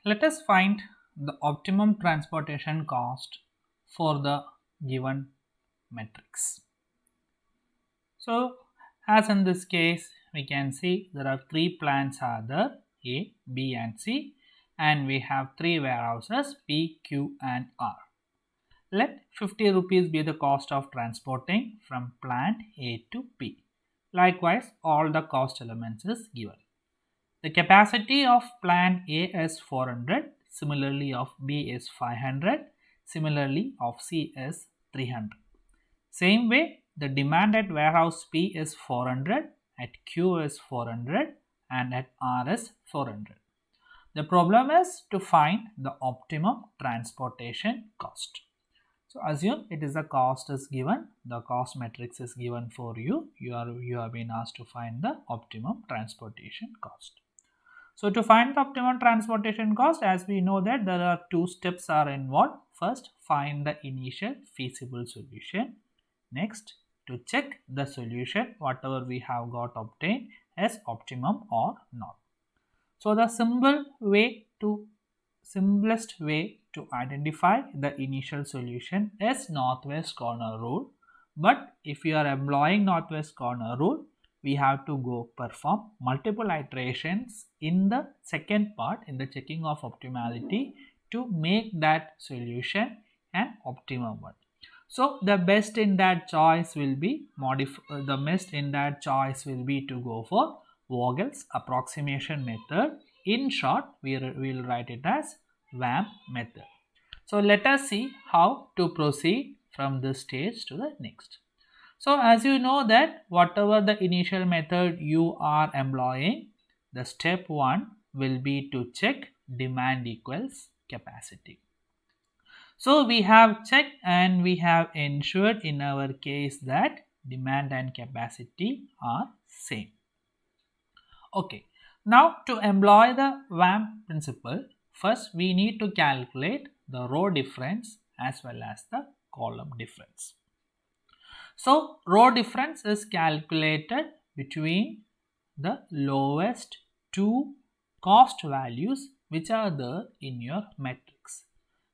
Let us find the optimum transportation cost for the given matrix. So, as in this case, we can see there are three plants are there, A, B and C, and we have three warehouses P, Q and R. Let 50 rupees be the cost of transporting from plant A to P. Likewise, all the cost elements is given. The capacity of plant A is 400, similarly of B is 500, similarly of C is 300. Same way, the demand at warehouse P is 400, at Q is 400 and at R is 400. The problem is to find the optimum transportation cost. So assume it is the cost is given, the cost matrix is given for you. You have been asked to find the optimum transportation cost. So to find the optimum transportation cost, as we know that there are two steps are involved. First, find the initial feasible solution. Next, to check the solution whatever we have got obtained as optimum or not. So the simplest way to identify the initial solution is northwest corner rule. But if you are employing northwest corner rule, we have to go perform multiple iterations in the second part in the checking of optimality to make that solution an optimum one. So the best in that choice will be to go for Vogel's approximation method. In short, we will write it as VAM method. So let us see how to proceed from this stage to the next. So as you know that whatever the initial method you are employing, the step 1 will be to check demand equals capacity. So we have checked and we have ensured in our case that demand and capacity are same. Okay, now to employ the VAM principle, first we need to calculate the row difference as well as the column difference. So row difference is calculated between the lowest two cost values which are there in your matrix.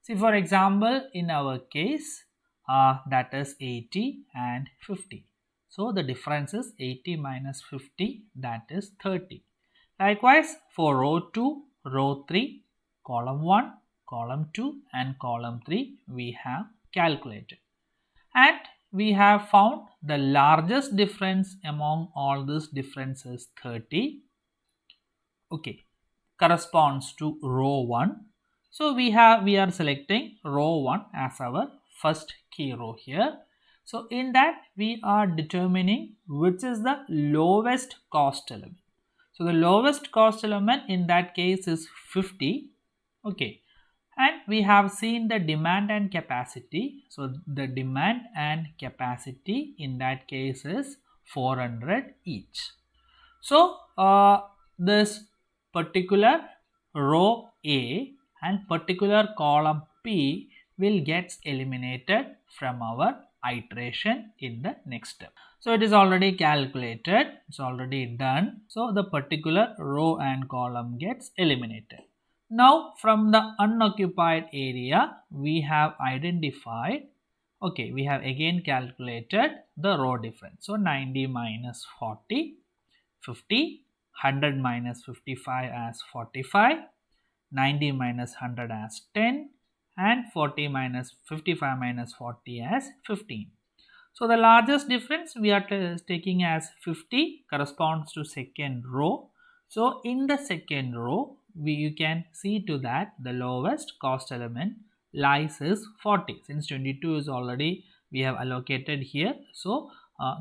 See, for example, in our case that is 80 and 50. So the difference is 80 minus 50, that is 30. Likewise, for row 2, row 3, column 1, column 2 and column 3 we have calculated. And we have found the largest difference among all these differences 30. Okay, corresponds to row 1. So we are selecting row 1 as our first key row here. So in that we are determining which is the lowest cost element. So the lowest cost element in that case is 50. Okay, and we have seen the demand and capacity. So the demand and capacity in that case is 400 each. So this particular row A and particular column P will get eliminated from our iteration in the next step. So it is already calculated, it's already done. So the particular row and column gets eliminated. Now from the unoccupied area we have identified, okay, we have again calculated the row difference. So 90 minus 40, 50, 100 minus 55 as 45, 90 minus 100 as 10 and 40 minus 55 minus 40 as 15. So the largest difference we are taking as 50 corresponds to second row. So in the second row you can see to that the lowest cost element lies is 40, since 22 is already we have allocated here. So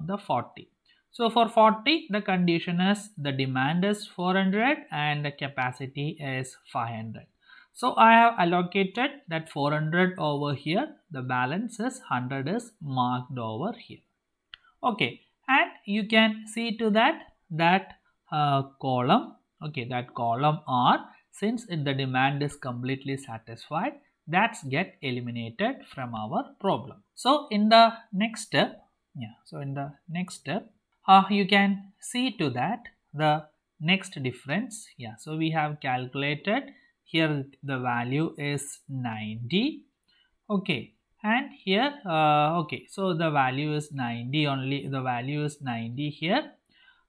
the 40. So for 40 the condition is the demand is 400 and the capacity is 500. So I have allocated that 400 over here, the balance is 100 is marked over here. Okay, and you can see to that column, okay, that column R, since the demand is completely satisfied, that's get eliminated from our problem. So in the next step, you can see to that the next difference. So we have calculated here the value is 90. Okay, and here okay, so the value is 90, only the value is 90 here.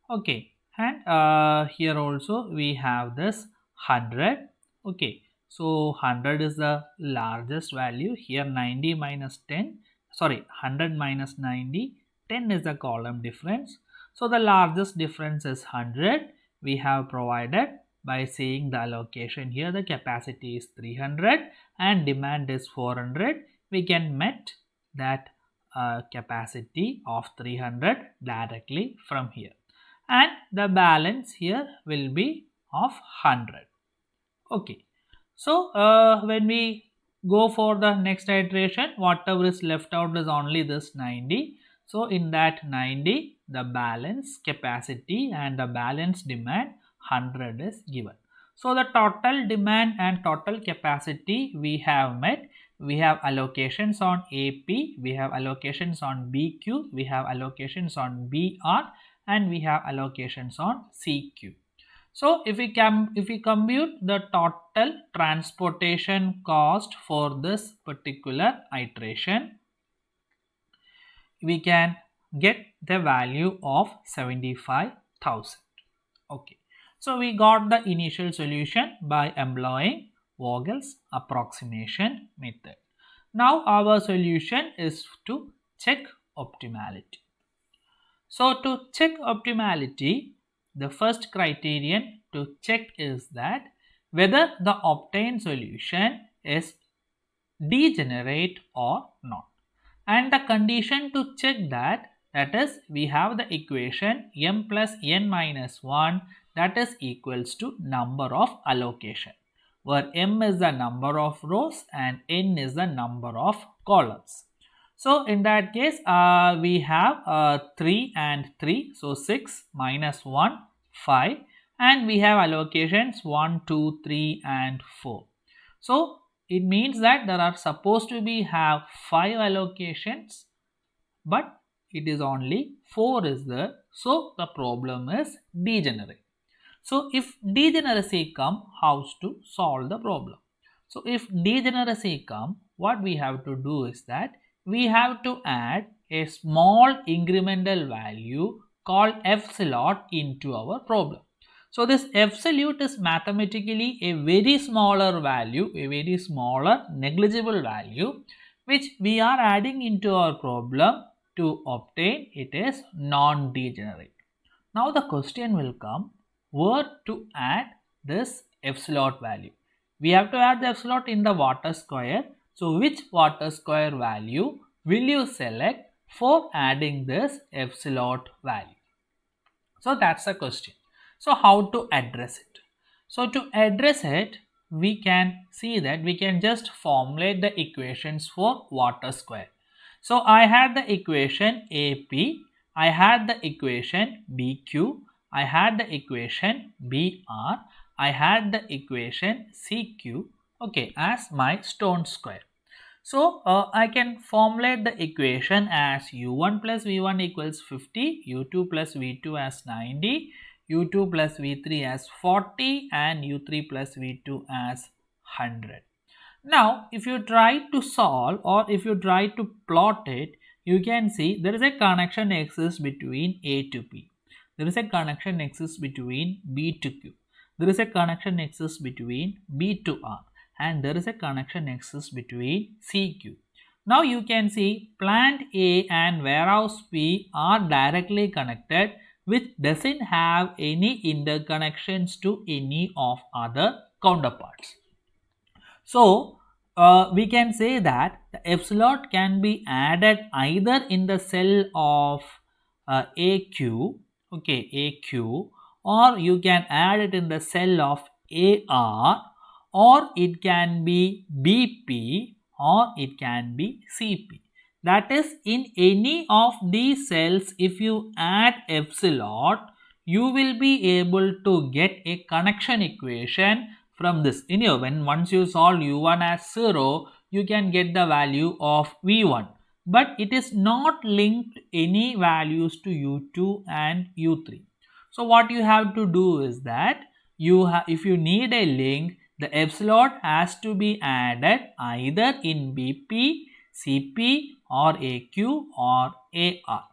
Okay, and here also we have this 100. Okay, so 100 is the largest value here. 90 minus 10, sorry, 100 minus 90, 10 is the column difference. So the largest difference is 100. We have provided by saying the allocation here. The capacity is 300 and demand is 400. We can met that capacity of 300 directly from here, and the balance here will be of 100. Okay, so when we go for the next iteration, whatever is left out is only this 90. So in that 90, the balance capacity and the balance demand 100 is given. So the total demand and total capacity we have met. We have allocations on AP, we have allocations on BQ, we have allocations on BR, and we have allocations on CQ. So if we compute the total transportation cost for this particular iteration, we can get the value of 75,000. Okay. So we got the initial solution by employing Vogel's approximation method. Now our solution is to check optimality. So to check optimality, the first criterion to check is that whether the obtained solution is degenerate or not. And the condition to check that is, we have the equation m plus n minus 1, that is equals to number of allocation, where m is the number of rows and n is the number of columns. So in that case, we have 3 and 3, so 6 minus 1, 5, and we have allocations 1, 2, 3 and 4. So it means that there are supposed to be have 5 allocations, but it is only 4 is there. So the problem is degenerate. So if degeneracy come, how to solve the problem? So if degeneracy come, what we have to do is that we have to add a small incremental value called epsilon into our problem. So this absolute is mathematically a very smaller value, a very smaller negligible value, which we are adding into our problem to obtain it is non-degenerate. Now the question will come, where to add this epsilon value? We have to add the epsilon in the water square. So which water square value will you select for adding this epsilon value? So that's the question. So how to address it? So to address it, we can see that we can just formulate the equations for water square. So I had the equation AP, I had the equation BQ, I had the equation BR, I had the equation CQ, okay, as my stone square. So I can formulate the equation as u1 plus v1 equals 50, u2 plus v2 as 90, u2 plus v3 as 40 and u3 plus v2 as 100. Now if you try to solve or if you try to plot it, you can see there is a connection exists between A to P. There is a connection exists between B to Q. There is a connection exists between B to R, and there is a connection exists between CQ. Now you can see plant A and warehouse P are directly connected, which doesn't have any interconnections to any of other counterparts. So we can say that the epsilon can be added either in the cell of AQ, okay, AQ, or you can add it in the cell of AR, or it can be BP, or it can be CP. That is, in any of these cells, if you add epsilon, you will be able to get a connection equation from this. When once you solve u1 as 0, you can get the value of v1, but it is not linked any values to u2 and u3. So what you have to do is that if you need a link, the epsilon has to be added either in BP, CP or AQ or AR.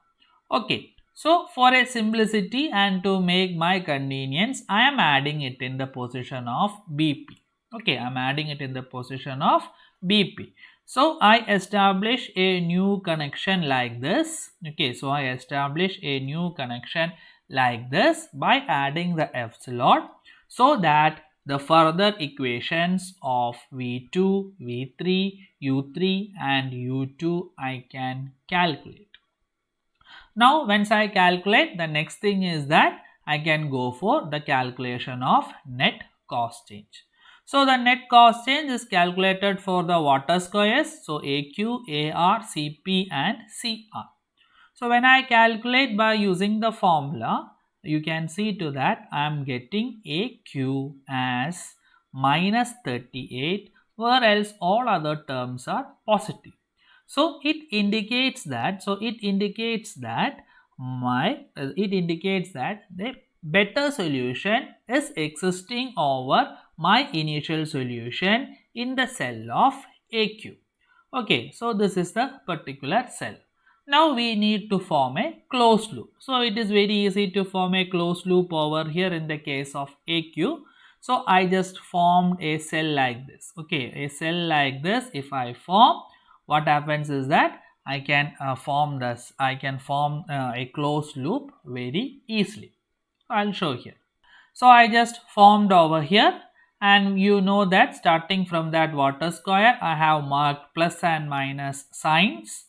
Okay, so for a simplicity and to make my convenience, I am adding it in the position of BP. Okay, I am adding it in the position of BP. So I establish a new connection like this. Okay, so I establish a new connection like this by adding the epsilon, so that the further equations of V2, V3, U3 and U2 I can calculate. Now once I calculate, the next thing is that I can go for the calculation of net cost change. So the net cost change is calculated for the water squares. So AQ, AR, CP and CR. So when I calculate by using the formula, you can see to that I am getting AQ as minus 38, where else all other terms are positive. So it indicates that the better solution is existing over my initial solution in the cell of AQ. Okay, so this is the particular cell. Now we need to form a closed loop. So it is very easy to form a closed loop over here in the case of AQ. So I just formed a cell like this. Okay, a cell like this if I form, what happens is that I can form a closed loop very easily. I'll show here. So I just formed over here, and you know that starting from that water square I have marked plus and minus signs.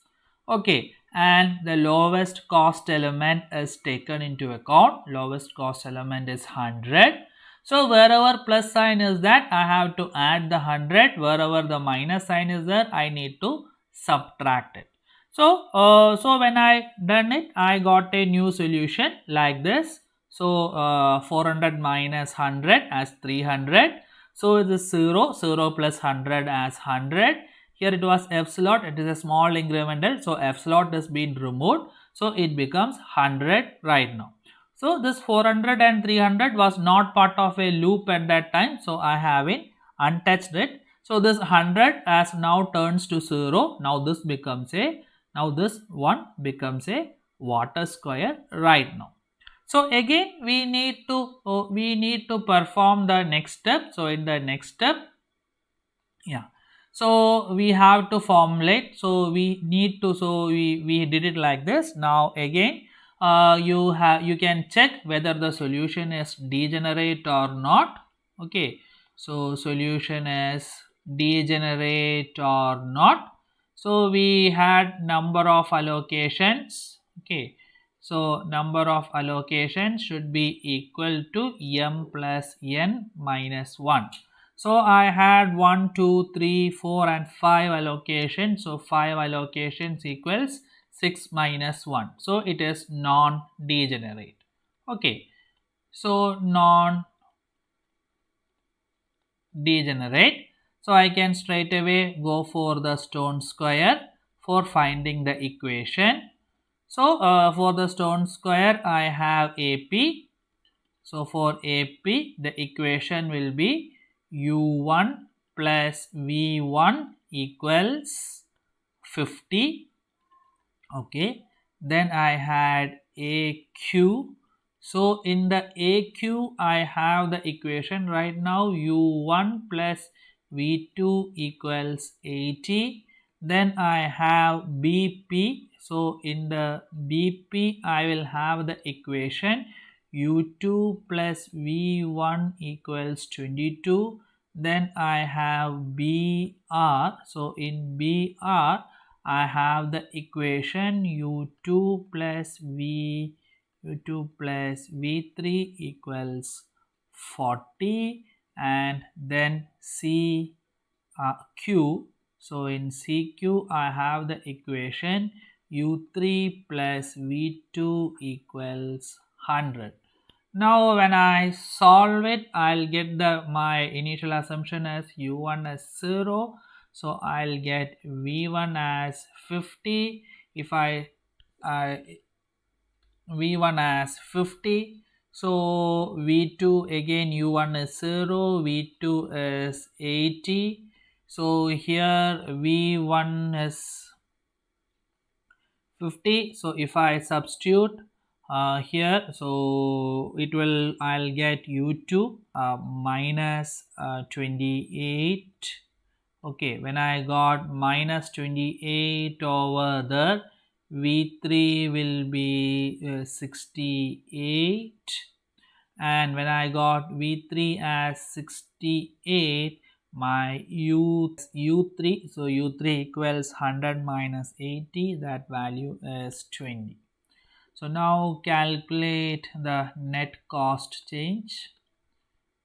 Okay, and the lowest cost element is taken into account. Lowest cost element is 100. So wherever plus sign is that, I have to add the 100. Wherever the minus sign is there, I need to subtract it. So when I done it, I got a new solution like this. So 400 minus 100 as 300. So it is 0, 0 plus 100 as 100. Here it was epsilon, it is a small incremental. So epsilon has been removed. So it becomes 100 right now. So this 400 and 300 was not part of a loop at that time. So I haven't untouched it. So this 100 as now turns to 0. Now this one becomes a water square right now. So again we need to perform the next step. So in the next step, so we have to formulate. So we did it like this. Now again you can check whether the solution is degenerate or not. Okay, so solution is degenerate or not. So we had number of allocations. Okay, so number of allocations should be equal to m plus n minus 1. So I had 1, 2, 3, 4 and 5 allocations. So 5 allocations equals 6 minus 1. So it is non-degenerate. Okay, so non-degenerate. So I can straight away go for the stone square for finding the equation. So for the stone square I have AP. So for AP the equation will be U1 plus V1 equals 50. Okay, then I had AQ. So in the AQ I have the equation right now, U1 plus V2 equals 80. Then I have BP. So in the BP I will have the equation U2 plus V1 equals 22. Then I have BR. So in BR I have the equation U2 plus V3 equals 40, and then CQ. So in CQ I have the equation U3 plus V2 equals 100. Now when I solve it, I'll get my initial assumption as U1 as 0. So I'll get V1 as 50. If I V1 as 50, So v2 again, u1 is 0, v2 is 80. So here v1 is 50. So if I substitute here, so it will, I'll get u2 minus 28. Okay, when I got minus 28 over there, v3 will be 68. And when I got v3 as 68, my u3, so u3 equals 100 minus 80, that value is 20. So now calculate the net cost change.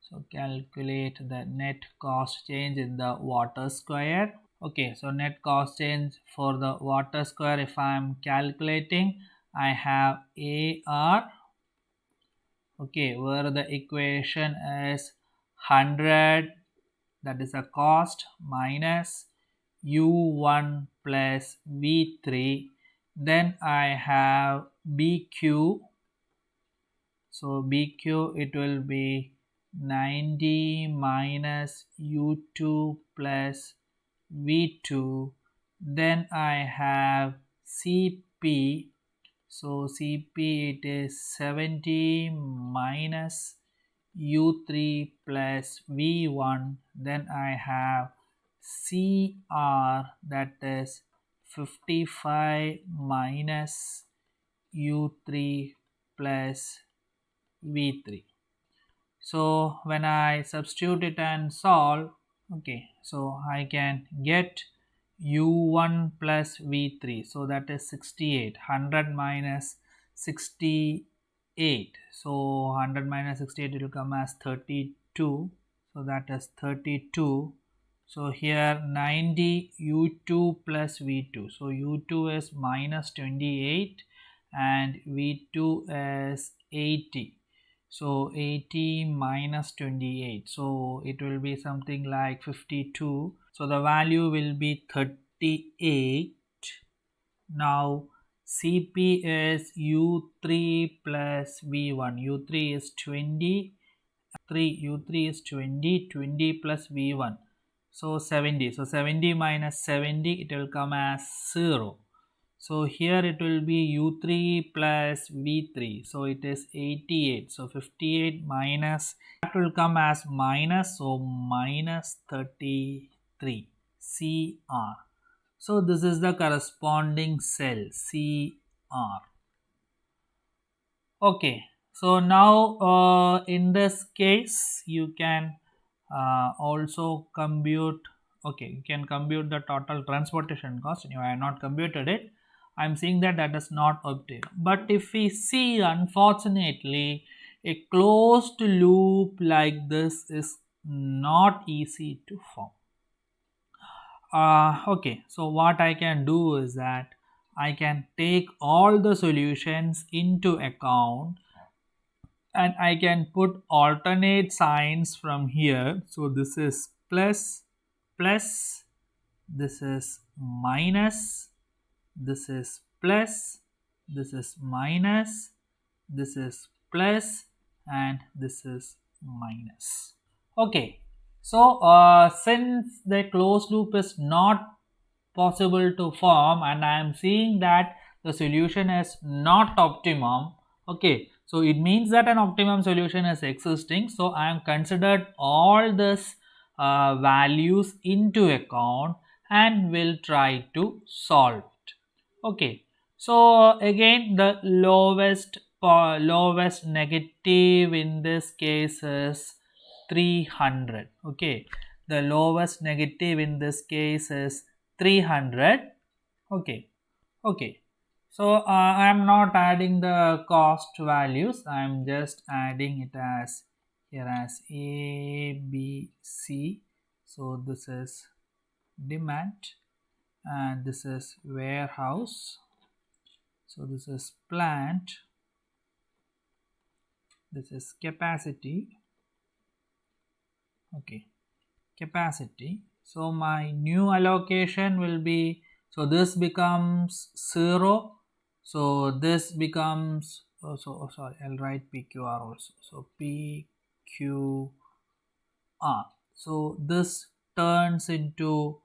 So calculate the net cost change in the water square. Okay, so net cost change for the water square, if I am calculating, I have AR, okay, where the equation is 100, that is a cost, minus u1 plus v3, then I have bq. So bq, it will be 90 minus u2 plus v2, then I have cp. So cp, it is 70 minus u3 plus v1, then I have cr, that is 55 minus u3 plus v3. So when I substitute it and solve, okay, so I can get u1 plus v3, so that is 68. 100 minus 68, so 100 minus 68, it will come as 32, so that is 32. So here 90 u2 plus v2, so u2 is minus 28 and v2 is 80. So 80 minus 28, so it will be something like 52. So the value will be 38. Now cp is u3 plus v1, u3 is 20, u3 is 20, 20 plus v1, so 70. So 70 minus 70, it will come as 0. So here it will be u3 plus v3, so it is 88. So 58 minus, that will come as minus, so minus 33 cr. So this is the corresponding cell cr. Okay, so now in this case you can also compute, okay, you can compute the total transportation cost. I have not computed it. I am seeing that that is not obtained. But if we see, unfortunately, a closed loop like this is not easy to form. Okay, so what I can do is that I can take all the solutions into account and I can put alternate signs from here. So this is plus, plus, this is minus, this is plus, this is minus, this is plus, and this is minus. Okay, so since the closed loop is not possible to form and I am seeing that the solution is not optimum, okay, so it means that an optimum solution is existing. So I am considered all this values into account and will try to solve it. Okay, so again the lowest negative in this case is 300. Okay, the lowest negative in this case is 300. Okay, okay, so I am not adding the cost values, I am just adding it as here as A, B, C. So this is demand and this is warehouse. So this is plant, this is capacity. Okay, capacity. So my new allocation will be, so this becomes 0, so this becomes sorry, I'll write PQR also. So PQR. So this turns into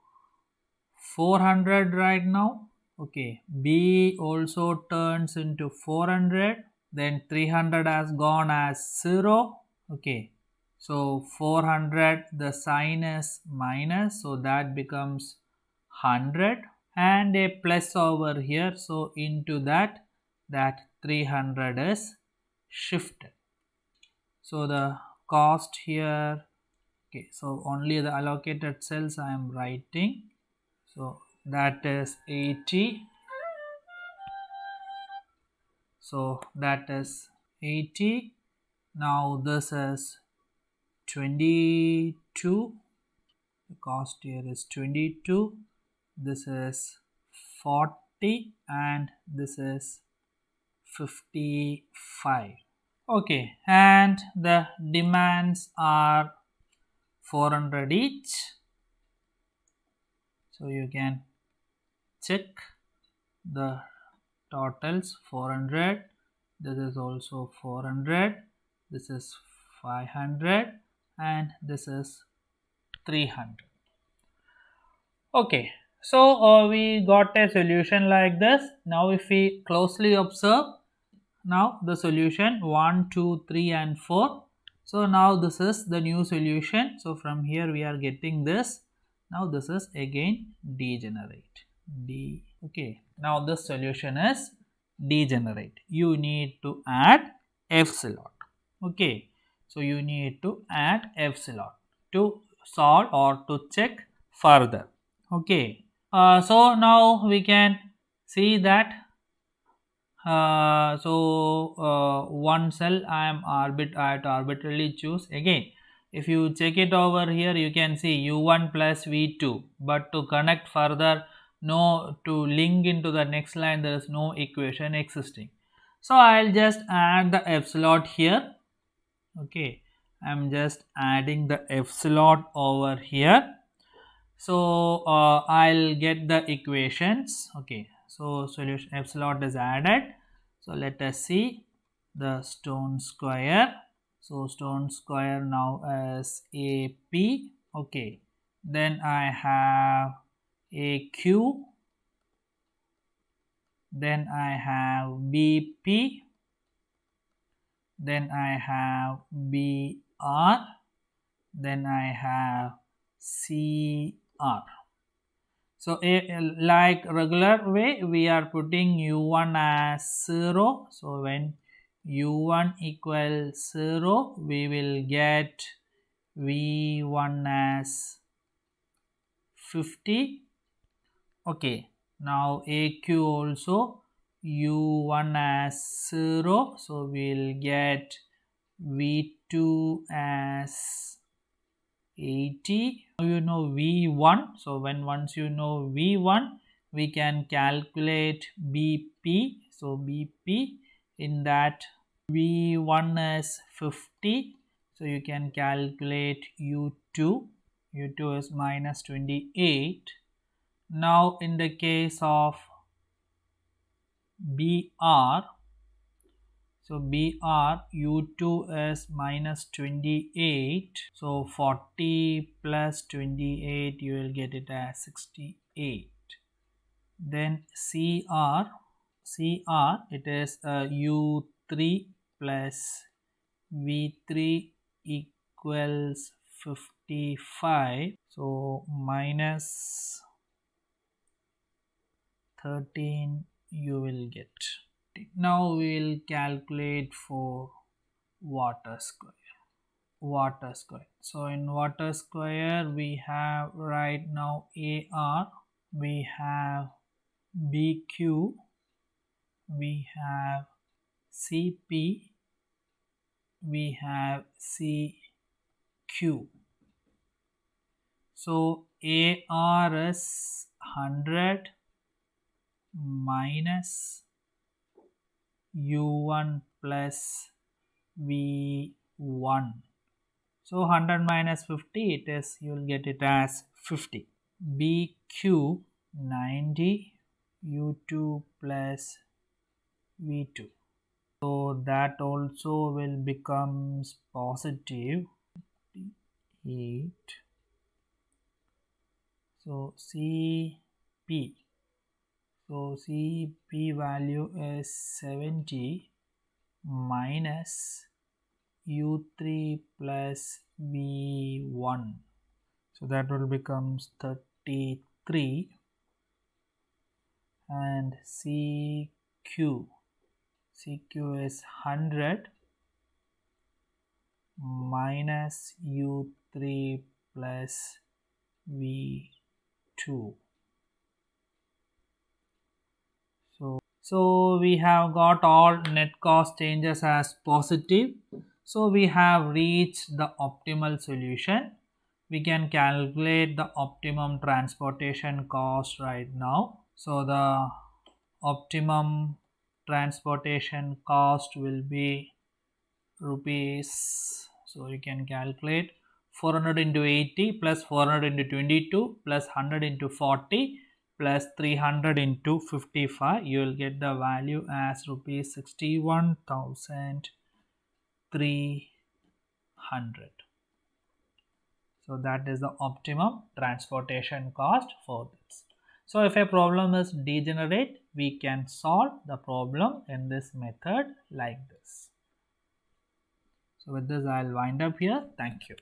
400 right now. Okay, B also turns into 400. Then 300 has gone as 0. Okay, so 400, the sign is minus, so that becomes 100, and a plus over here, so into that 300 is shifted. So the cost here, okay, so only the allocated cells I am writing, so that is 80. So that is 80. Now this is 22. The cost here is 22. This is 40 and this is 55. Okay, and the demands are 400 each. So you can check the totals. 400, this is also 400, this is 500, and this is 300. Okay, so we got a solution like this. Now if we closely observe, now the solution 1, 2, 3 and 4. So now this is the new solution. So from here we are getting this. Now this is again degenerate. Okay, now this solution is degenerate. You need to add epsilon. Okay, so you need to add epsilon to solve or to check further. Okay, so now we can see that one cell I have to arbitrarily choose. Again, if you check it over here, you can see u1 plus v2, but to connect further, no, to link into the next line, there is no equation existing. So I'll just add the epsilon here. Okay, I'm just adding the epsilon over here. So I'll get the equations. Okay, so solution epsilon is added. So let us see the stone square. So stone square now is AP. Okay, then I have AQ, then I have BP, then I have BR, then I have CR. So like regular way, we are putting u1 as 0. So when u1 equals 0, we will get v1 as 50. Okay, now AQ also u1 as 0. So we will get v2 as 80. Now you know v1. So when once you know v1, we can calculate bp. So bp, in that v1 is 50. So you can calculate u2. u2 is minus 28. Now in the case of br, so BR U2 is minus 28. So 40 plus 28, you will get it as 68. Then CR, it is U3 plus V3 equals 55. So minus 13 you will get. Now we will calculate for water square. So in water square, we have right now AR, we have BQ, we have CP, we have CQ. So AR is 100 minus U1 plus V1. So 100 minus 50, it is, you will get it as 50. BQ 90, U2 plus V2. So that also will becomes positive 8. So CP. So CP value is 70 minus U3 plus V1. So that will becomes 33, and CQ is 100 minus U3 plus V2. So we have got all net cost changes as positive. So we have reached the optimal solution. We can calculate the optimum transportation cost right now. So the optimum transportation cost will be rupees. So you can calculate 400 into 80 plus 400 into 22 plus 100 into 40 plus 300 into 55. You will get the value as rupees 61,300. So that is the optimum transportation cost for this. So if a problem is degenerate, we can solve the problem in this method like this. So with this, I'll wind up here. Thank you.